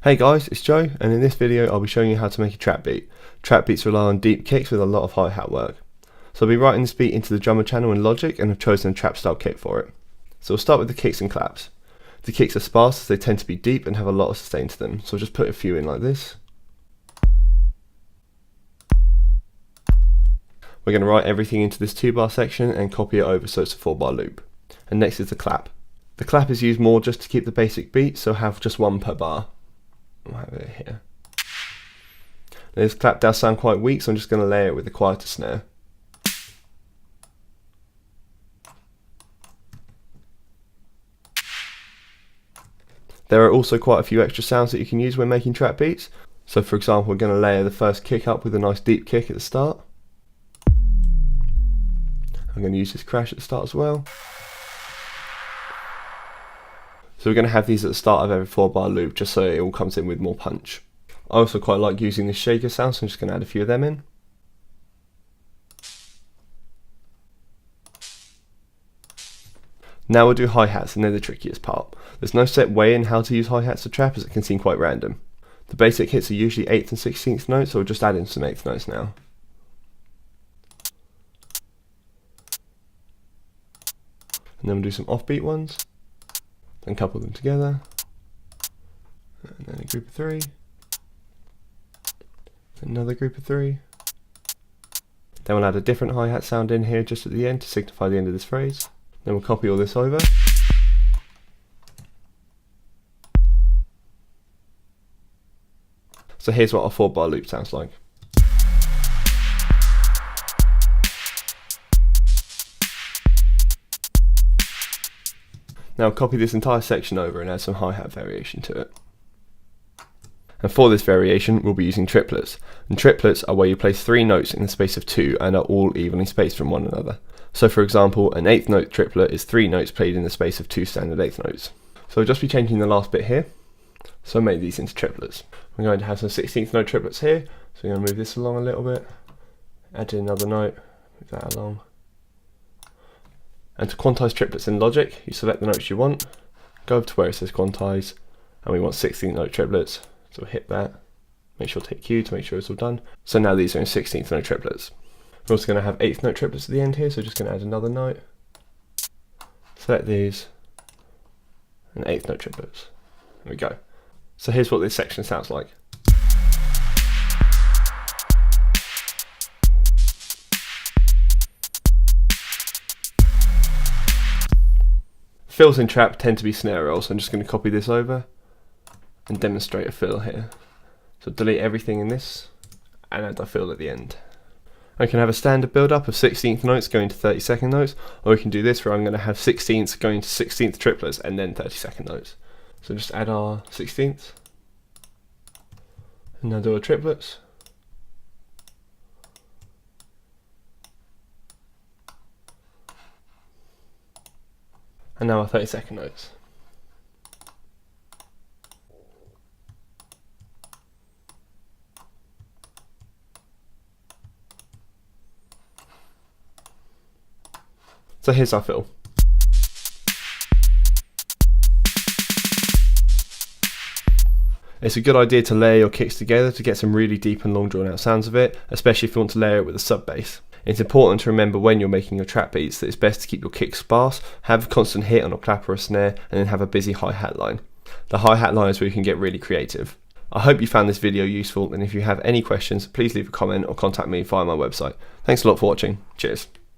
Hey guys, it's Joe, and in this video I'll be showing you how to make a trap beat. Trap beats rely on deep kicks with a lot of hi-hat work. So I'll be writing this beat into the drummer channel in Logic and have chosen a trap style kick for it. So we'll start with the kicks and claps. The kicks are sparse as they tend to be deep and have a lot of sustain to them, so I'll just put a few in like this. We're going to write everything into this 2-bar section and copy it over so it's a 4-bar loop. And next is the clap. The clap is used more just to keep the basic beat, so have just one per bar. I'll have it here. Now this clap does sound quite weak, so I'm just going to layer it with a quieter snare. There are also quite a few extra sounds that you can use when making trap beats. So for example, we're going to layer the first kick up with a nice deep kick at the start. I'm going to use this crash at the start as well. So we're going to have these at the start of every 4-bar loop just so it all comes in with more punch. I also quite like using this shaker sound, so I'm just going to add a few of them in. Now we'll do hi-hats, and they're the trickiest part. There's no set way in how to use hi-hats to trap, as it can seem quite random. The basic hits are usually 8th and 16th notes, so we'll just add in some 8th notes now. And then we'll do some offbeat ones, then couple them together, and then a group of 3, another group of 3. Then we'll add a different hi-hat sound in here just at the end to signify the end of this phrase. Then we'll copy all this over. So here's what our 4-bar loop sounds like. Now copy this entire section over and add some hi-hat variation to it. And for this variation we'll be using triplets. And triplets are where you place 3 notes in the space of 2 and are all evenly spaced from one another. So for example, an 8th note triplet is 3 notes played in the space of 2 standard 8th notes. So we'll just be changing the last bit here. So make these into triplets. We're going to have some 16th note triplets here. So we're going to move this along a little bit. Add in another note, move that along. And to quantize triplets in Logic, you select the notes you want, go over to where it says quantize, and we want 16th note triplets, so we'll hit that, make sure to hit Q to make sure it's all done. So now these are in 16th note triplets. We're also going to have 8th note triplets at the end here, so just going to add another note, select these, and 8th note triplets. There we go. So here's what this section sounds like. Fills in trap tend to be snare rolls, so I'm just going to copy this over and demonstrate a fill here. So delete everything in this and add a fill at the end. I can have a standard build up of 16th notes going to 32nd notes, or we can do this where I'm going to have 16ths going to 16th triplets and then 32nd notes. So just add our 16ths and now do our triplets. And now our 32nd notes. So here's our fill. It's a good idea to layer your kicks together to get some really deep and long drawn out sounds of it, especially if you want to layer it with a sub bass. It's important to remember when you're making your trap beats that it's best to keep your kicks sparse, have a constant hit on a clap or a snare, and then have a busy hi-hat line. The hi-hat line is where you can get really creative. I hope you found this video useful, and if you have any questions, please leave a comment or contact me via my website. Thanks a lot for watching. Cheers.